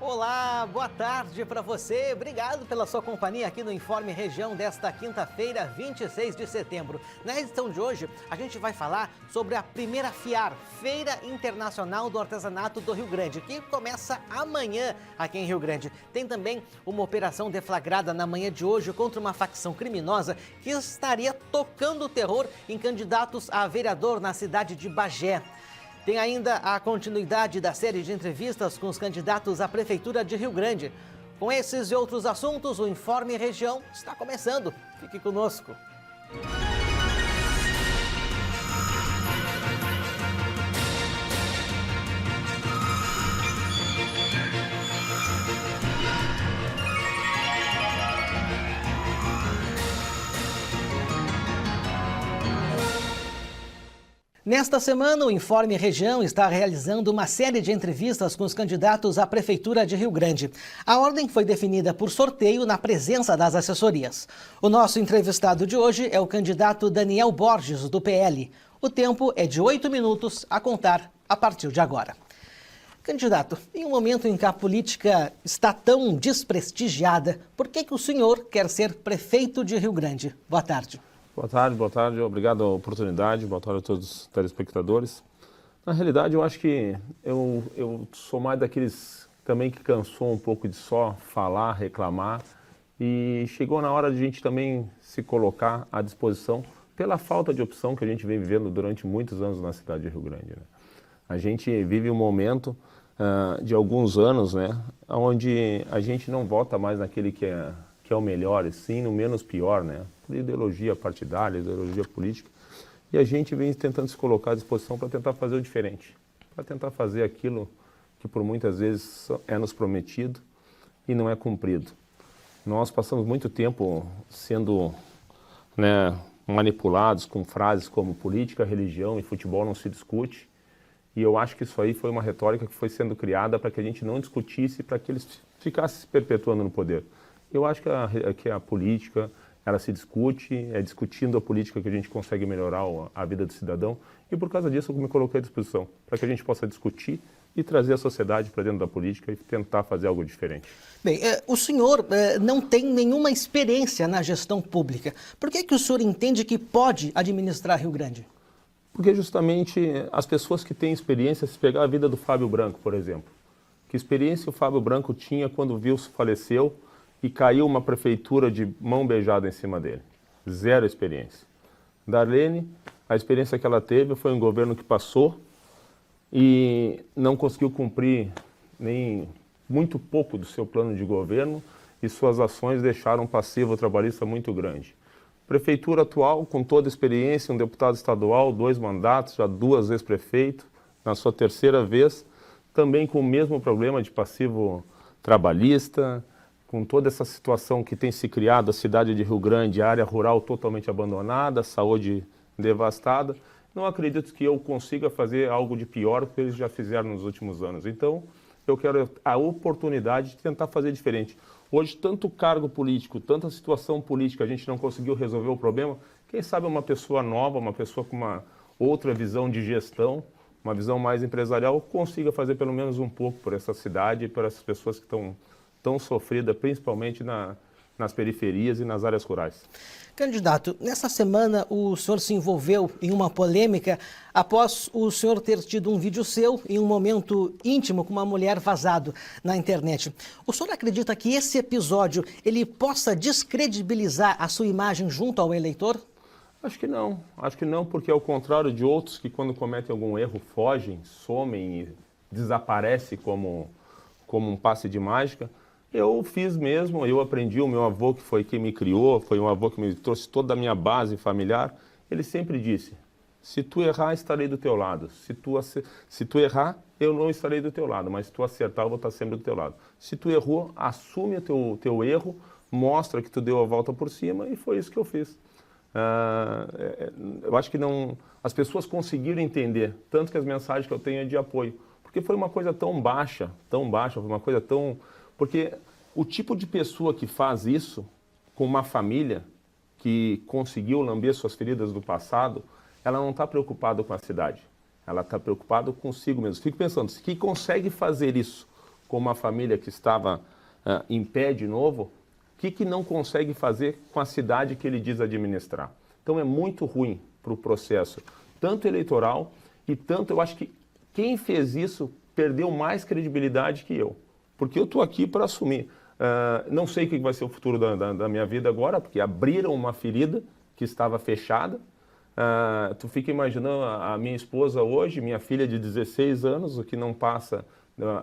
Olá, boa tarde para você. Obrigado pela sua companhia aqui no Informe Região desta quinta-feira, 26 de setembro. Na edição de hoje, a gente vai falar sobre a primeira FIAR, Feira Internacional do Artesanato do Rio Grande, que começa amanhã aqui em Rio Grande. Tem também uma operação deflagrada na manhã de hoje contra uma facção criminosa que estaria tocando o terror em candidatos a vereador na cidade de Bagé. Tem ainda a continuidade da série de entrevistas com os candidatos à Prefeitura de Rio Grande. Com esses e outros assuntos, o Informe Região está começando. Fique conosco. Nesta semana, o Informe Região está realizando uma série de entrevistas com os candidatos à Prefeitura de Rio Grande. A ordem foi definida por sorteio na presença das assessorias. O nosso entrevistado de hoje é o candidato Daniel Borges, do PL. O tempo é de 8 minutos a contar a partir de agora. Candidato, em um momento em que a política está tão desprestigiada, por que o senhor quer ser prefeito de Rio Grande? Boa tarde. Boa tarde, obrigado a oportunidade, boa tarde a todos os telespectadores. Na realidade, eu acho que eu sou mais daqueles também que cansou um pouco de só falar, reclamar, e chegou na hora de a gente também se colocar à disposição pela falta de opção que a gente vem vivendo durante muitos anos na cidade de Rio Grande, né? A gente vive um momento de alguns anos, né, onde a gente não vota mais naquele que é o melhor, e sim no menos pior, né? Por ideologia partidária, ideologia política. E a gente vem tentando se colocar à disposição para tentar fazer o diferente, para tentar fazer aquilo que por muitas vezes é nos prometido e não é cumprido. Nós passamos muito tempo sendo, né, manipulados com frases como política, religião e futebol não se discute. E eu acho que isso aí foi uma retórica que foi sendo criada para que a gente não discutisse, para que eles ficassem se perpetuando no poder. Eu acho que a política, ela se discute, é discutindo a política que a gente consegue melhorar a vida do cidadão, e por causa disso eu me coloquei à disposição, para que a gente possa discutir e trazer a sociedade para dentro da política e tentar fazer algo diferente. Bem, o senhor não tem nenhuma experiência na gestão pública. Por que o senhor entende que pode administrar Rio Grande? Porque justamente as pessoas que têm experiência, se pegar a vida do Fábio Branco, por exemplo, que experiência o Fábio Branco tinha quando o Wilson faleceu, e caiu uma prefeitura de mão beijada em cima dele. Zero experiência. Darlene, a experiência que ela teve foi um governo que passou e não conseguiu cumprir nem muito pouco do seu plano de governo, e suas ações deixaram um passivo trabalhista muito grande. Prefeitura atual, com toda a experiência, um deputado estadual, 2 mandatos, já 2 vezes prefeito, na sua terceira vez, também com o mesmo problema de passivo trabalhista, com toda essa situação que tem se criado, a cidade de Rio Grande, a área rural totalmente abandonada, saúde devastada, não acredito que eu consiga fazer algo de pior do que eles já fizeram nos últimos anos. Então, eu quero a oportunidade de tentar fazer diferente. Hoje, tanto cargo político, tanta situação política, a gente não conseguiu resolver o problema. Quem sabe uma pessoa nova, uma pessoa com uma outra visão de gestão, uma visão mais empresarial, consiga fazer pelo menos um pouco por essa cidade e por essas pessoas que estão tão sofrida, principalmente nas periferias e nas áreas rurais. Candidato, nessa semana o senhor se envolveu em uma polêmica após o senhor ter tido um vídeo seu em um momento íntimo com uma mulher vazado na internet. O senhor acredita que esse episódio ele possa descredibilizar a sua imagem junto ao eleitor? Acho que não, porque ao contrário de outros que quando cometem algum erro fogem, somem e desaparecem como um passe de mágica. Eu fiz mesmo, eu aprendi, o meu avô que foi quem me criou, foi um avô que me trouxe toda a minha base familiar, ele sempre disse, se tu errar, estarei do teu lado. Se tu errar, eu não estarei do teu lado, mas se tu acertar, eu vou estar sempre do teu lado. Se tu errou, assume o teu erro, mostra que tu deu a volta por cima, e foi isso que eu fiz. Eu acho que as pessoas conseguiram entender, tanto que as mensagens que eu tenho é de apoio, porque foi uma coisa tão baixa, foi uma coisa tão... Porque o tipo de pessoa que faz isso com uma família que conseguiu lamber suas feridas do passado, ela não está preocupada com a cidade. Ela está preocupada consigo mesmo. Fico pensando, se quem consegue fazer isso com uma família que estava em pé de novo, o que não consegue fazer com a cidade que ele diz administrar? Então é muito ruim para o processo, tanto eleitoral e tanto, eu acho que quem fez isso perdeu mais credibilidade que eu, porque eu estou aqui para assumir. Não sei o que vai ser o futuro da minha vida agora, porque abriram uma ferida que estava fechada. Tu fica imaginando a minha esposa hoje, minha filha de 16 anos, o que não passa,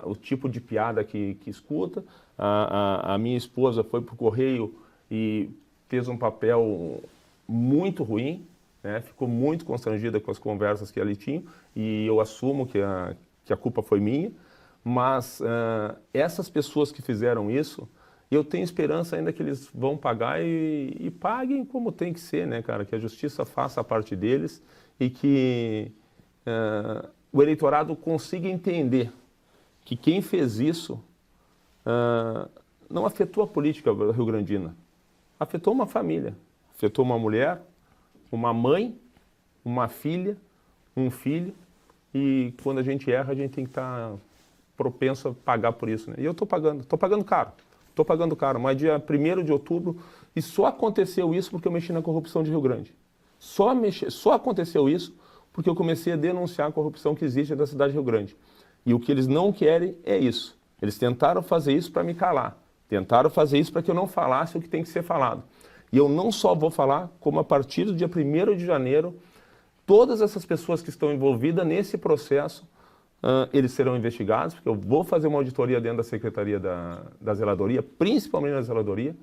o tipo de piada que escuta. A minha esposa foi para o Correio e fez um papel muito ruim, né? Ficou muito constrangida com as conversas que ali tinham, e eu assumo que a culpa foi minha, mas essas pessoas que fizeram isso, eu tenho esperança ainda que eles vão pagar e paguem como tem que ser, né, cara? Que a justiça faça a parte deles e que o eleitorado consiga entender que quem fez isso não afetou a política rio-grandina, afetou uma família, afetou uma mulher, uma mãe, uma filha, um filho, e quando a gente erra, a gente tem que estar propenso a pagar por isso, né? E eu estou pagando caro, mas dia 1º de outubro, e só aconteceu isso porque eu mexi na corrupção de Rio Grande. Só aconteceu isso porque eu comecei a denunciar a corrupção que existe na cidade de Rio Grande. E o que eles não querem é isso. Eles tentaram fazer isso para me calar, tentaram fazer isso para que eu não falasse o que tem que ser falado. E eu não só vou falar, como a partir do dia 1º de janeiro, todas essas pessoas que estão envolvidas nesse processo, eles serão investigados, porque eu vou fazer uma auditoria dentro da Secretaria da Zeladoria, principalmente na Zeladoria,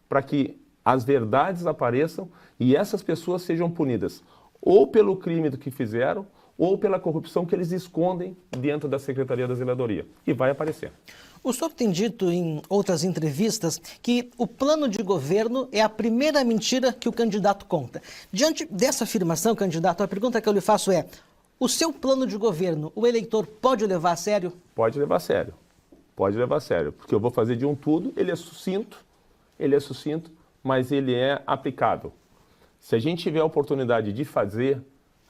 para que as verdades apareçam e essas pessoas sejam punidas, ou pelo crime do que fizeram, ou pela corrupção que eles escondem dentro da Secretaria da Zeladoria. E vai aparecer. O senhor tem dito em outras entrevistas que o plano de governo é a primeira mentira que o candidato conta. Diante dessa afirmação, candidato, a pergunta que eu lhe faço é: o seu plano de governo, o eleitor pode levar a sério? Pode levar a sério. Pode levar a sério. Porque eu vou fazer de um tudo, ele é sucinto, mas ele é aplicável. Se a gente tiver a oportunidade de fazer,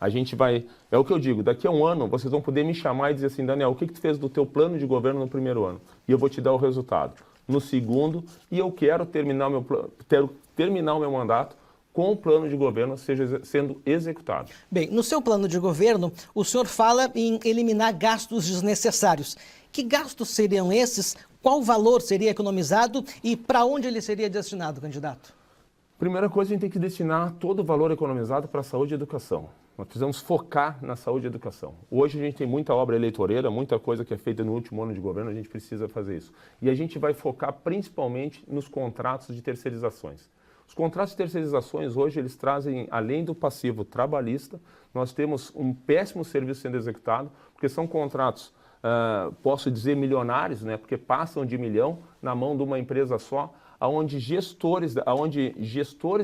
a gente vai... É o que eu digo, daqui a um ano vocês vão poder me chamar e dizer assim: Daniel, o que tu fez do teu plano de governo no primeiro ano? E eu vou te dar o resultado. No segundo, e eu quero terminar o meu mandato com o plano de governo sendo executado. Bem, no seu plano de governo, o senhor fala em eliminar gastos desnecessários. Que gastos seriam esses? Qual valor seria economizado e para onde ele seria destinado, candidato? Primeira coisa, a gente tem que destinar todo o valor economizado para a saúde e educação. Nós precisamos focar na saúde e educação. Hoje a gente tem muita obra eleitoreira, muita coisa que é feita no último ano de governo, a gente precisa fazer isso. E a gente vai focar principalmente nos contratos de terceirizações. Os contratos de terceirizações hoje eles trazem, além do passivo trabalhista, nós temos um péssimo serviço sendo executado, porque são contratos, posso dizer, milionários, né? Porque passam de 1 milhão na mão de uma empresa só, onde gestores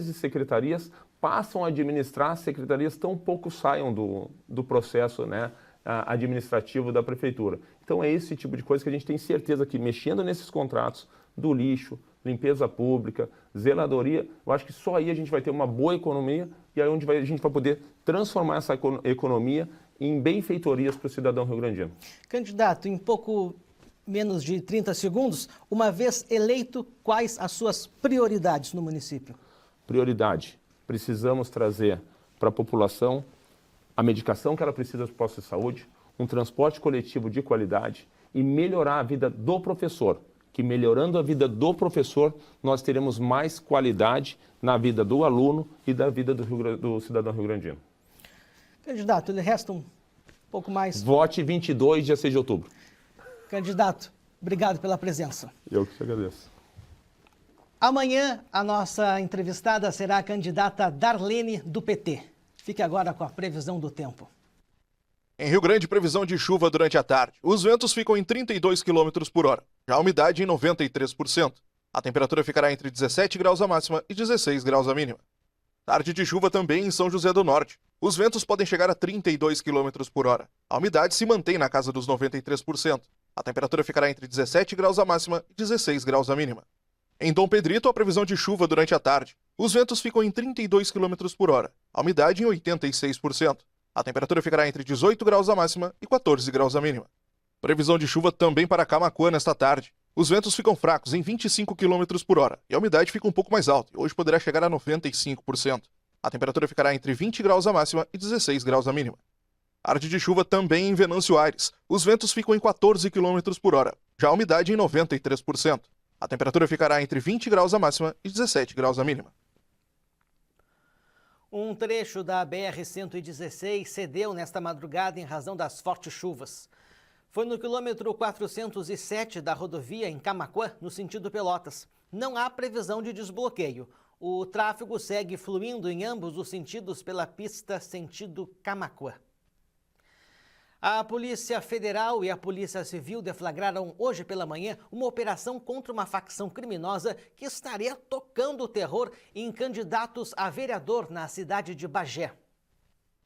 de secretarias passam a administrar secretarias, tão pouco saiam do processo, né, administrativo da prefeitura. Então é esse tipo de coisa que a gente tem certeza que, mexendo nesses contratos do lixo, limpeza pública, zeladoria, eu acho que só aí a gente vai ter uma boa economia e aí a gente vai poder transformar essa economia em benfeitorias para o cidadão rio-grandino. Candidato, em pouco menos de 30 segundos, uma vez eleito, quais as suas prioridades no município? Prioridade. Precisamos trazer para a população a medicação que ela precisa para o posto de saúde, um transporte coletivo de qualidade e melhorar a vida do professor. Que melhorando a vida do professor, nós teremos mais qualidade na vida do aluno e da vida do cidadão rio-grandino. Candidato, lhe resta um pouco mais. Vote 22, dia 6 de outubro. Candidato, obrigado pela presença. Eu que te agradeço. Amanhã, a nossa entrevistada será a candidata Darlene, do PT. Fique agora com a previsão do tempo. Em Rio Grande, previsão de chuva durante a tarde. Os ventos ficam em 32 km por hora. Já a umidade em 93%. A temperatura ficará entre 17 graus a máxima e 16 graus a mínima. Tarde de chuva também em São José do Norte. Os ventos podem chegar a 32 km por hora. A umidade se mantém na casa dos 93%. A temperatura ficará entre 17 graus a máxima e 16 graus a mínima. Em Dom Pedrito, a previsão de chuva durante a tarde. Os ventos ficam em 32 km por hora. A umidade em 86%. A temperatura ficará entre 18 graus a máxima e 14 graus a mínima. Previsão de chuva também para Camaquã nesta tarde. Os ventos ficam fracos em 25 km por hora e a umidade fica um pouco mais alta, e hoje poderá chegar a 95%. A temperatura ficará entre 20 graus a máxima e 16 graus a mínima. Tarde de chuva também em Venâncio Aires. Os ventos ficam em 14 km por hora, já a umidade em 93%. A temperatura ficará entre 20 graus a máxima e 17 graus a mínima. Um trecho da BR-116 cedeu nesta madrugada em razão das fortes chuvas. Foi no quilômetro 407 da rodovia em Camaquã, no sentido Pelotas. Não há previsão de desbloqueio. O tráfego segue fluindo em ambos os sentidos pela pista sentido Camaquã. A Polícia Federal e a Polícia Civil deflagraram hoje pela manhã uma operação contra uma facção criminosa que estaria tocando o terror em candidatos a vereador na cidade de Bagé.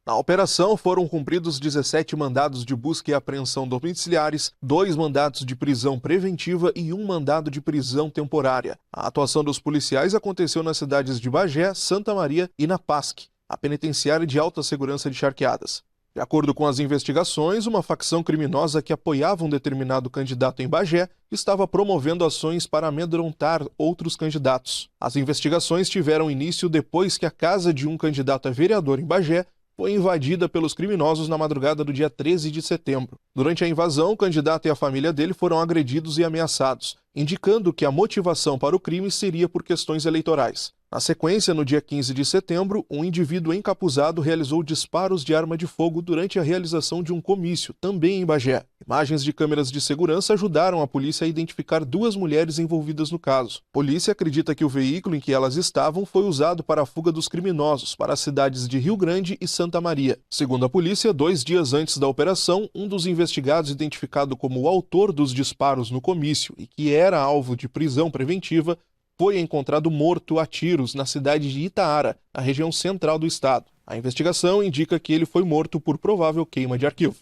Na operação foram cumpridos 17 mandados de busca e apreensão domiciliares, 2 mandados de prisão preventiva e 1 mandado de prisão temporária. A atuação dos policiais aconteceu nas cidades de Bagé, Santa Maria e na PASC, a penitenciária de alta segurança de Charqueadas. De acordo com as investigações, uma facção criminosa que apoiava um determinado candidato em Bagé estava promovendo ações para amedrontar outros candidatos. As investigações tiveram início depois que a casa de um candidato a vereador em Bagé foi invadida pelos criminosos na madrugada do dia 13 de setembro. Durante a invasão, o candidato e a família dele foram agredidos e ameaçados, indicando que a motivação para o crime seria por questões eleitorais. Na sequência, no dia 15 de setembro, um indivíduo encapuzado realizou disparos de arma de fogo durante a realização de um comício, também em Bagé. Imagens de câmeras de segurança ajudaram a polícia a identificar 2 mulheres envolvidas no caso. A polícia acredita que o veículo em que elas estavam foi usado para a fuga dos criminosos para as cidades de Rio Grande e Santa Maria. Segundo a polícia, 2 dias antes da operação, um dos investigados identificado como o autor dos disparos no comício e que era alvo de prisão preventiva, foi encontrado morto a tiros na cidade de Itaara, na região central do estado. A investigação indica que ele foi morto por provável queima de arquivo.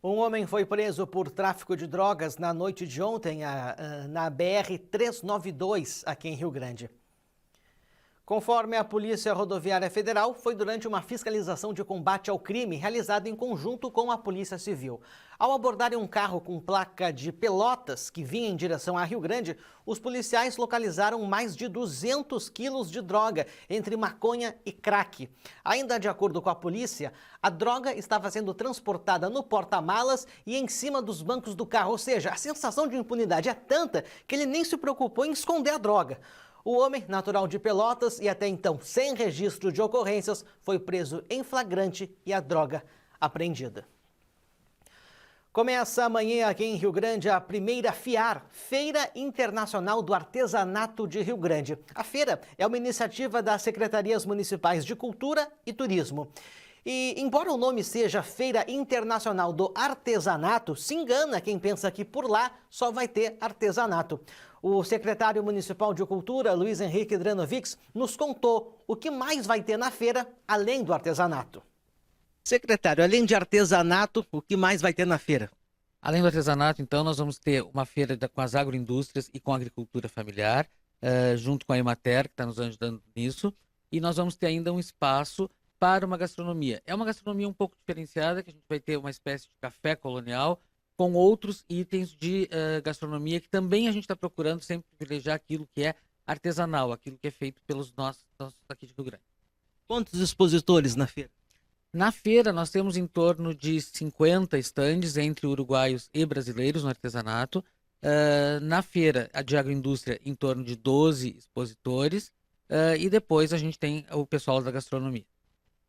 Um homem foi preso por tráfico de drogas na noite de ontem na BR-392, aqui em Rio Grande. Conforme a Polícia Rodoviária Federal, foi durante uma fiscalização de combate ao crime realizada em conjunto com a Polícia Civil. Ao abordarem um carro com placa de Pelotas, que vinha em direção a Rio Grande, os policiais localizaram mais de 200 quilos de droga, entre maconha e crack. Ainda de acordo com a polícia, a droga estava sendo transportada no porta-malas e em cima dos bancos do carro, ou seja, a sensação de impunidade é tanta que ele nem se preocupou em esconder a droga. O homem, natural de Pelotas e até então sem registro de ocorrências, foi preso em flagrante e a droga apreendida. Começa amanhã aqui em Rio Grande a primeira FIAR, Feira Internacional do Artesanato de Rio Grande. A feira é uma iniciativa das Secretarias Municipais de Cultura e Turismo. E, embora o nome seja Feira Internacional do Artesanato, se engana quem pensa que por lá só vai ter artesanato. O secretário municipal de Cultura, Luiz Henrique Dranovics, nos contou o que mais vai ter na feira, além do artesanato. Secretário, além de artesanato, o que mais vai ter na feira? Além do artesanato, então, nós vamos ter uma feira com as agroindústrias e com a agricultura familiar, junto com a Emater, que está nos ajudando nisso, e nós vamos ter ainda um espaço para uma gastronomia. É uma gastronomia um pouco diferenciada, que a gente vai ter uma espécie de café colonial, com outros itens de gastronomia que também a gente está procurando sempre privilegiar aquilo que é artesanal, aquilo que é feito pelos nossos aqui de Rio Grande. Quantos expositores na feira? Na feira nós temos em torno de 50 estandes entre uruguaios e brasileiros no artesanato. Na feira de agroindústria em torno de 12 expositores e depois a gente tem o pessoal da gastronomia.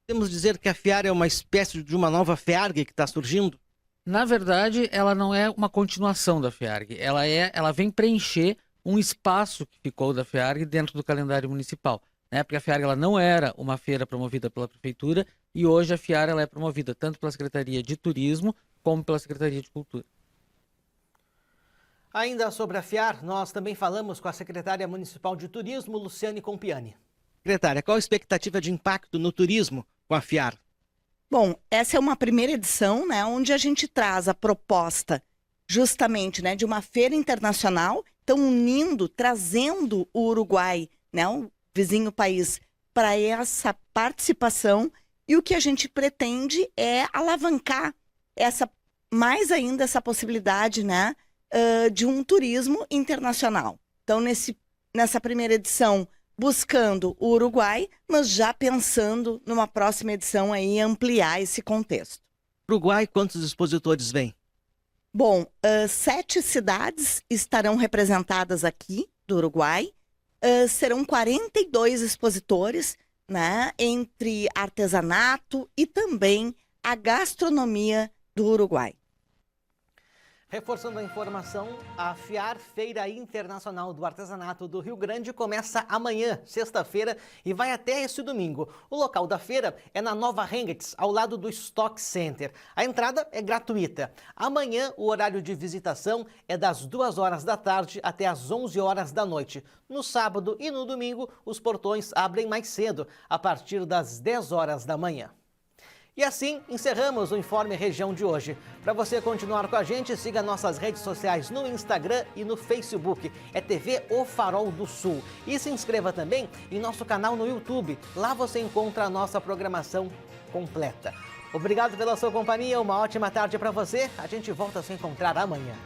Podemos dizer que a FIAR é uma espécie de uma nova FEARG que está surgindo? Na verdade, ela não é uma continuação da FEARG, ela vem preencher um espaço que ficou da FEARG dentro do calendário municipal, né? Porque a FEARG ela não era uma feira promovida pela Prefeitura e hoje a FIAR ela é promovida tanto pela Secretaria de Turismo como pela Secretaria de Cultura. Ainda sobre a FIAR, nós também falamos com a secretária municipal de Turismo, Luciane Compiani. Secretária, qual a expectativa de impacto no turismo com a FIAR? Bom, essa é uma primeira edição, né, onde a gente traz a proposta justamente, né, de uma feira internacional, então trazendo o Uruguai, né, o vizinho país, para essa participação, e o que a gente pretende é alavancar essa mais ainda essa possibilidade, né, de um turismo internacional. Então, nessa primeira edição, buscando o Uruguai, mas já pensando numa próxima edição aí ampliar esse contexto. Uruguai, quantos expositores vêm? Bom, 7 cidades estarão representadas aqui do Uruguai. Serão 42 expositores, né, entre artesanato e também a gastronomia do Uruguai. Reforçando a informação, a FIAR, Feira Internacional do Artesanato do Rio Grande, começa amanhã, sexta-feira, e vai até esse domingo. O local da feira é na Nova Rengetz, ao lado do Stock Center. A entrada é gratuita. Amanhã, o horário de visitação é das 2 horas da tarde até as 11 horas da noite. No sábado e no domingo, os portões abrem mais cedo, a partir das 10 horas da manhã. E assim encerramos o Informe Região de hoje. Para você continuar com a gente, siga nossas redes sociais no Instagram e no Facebook. É TV O Farol do Sul. E se inscreva também em nosso canal no YouTube. Lá você encontra a nossa programação completa. Obrigado pela sua companhia, uma ótima tarde para você. A gente volta a se encontrar amanhã.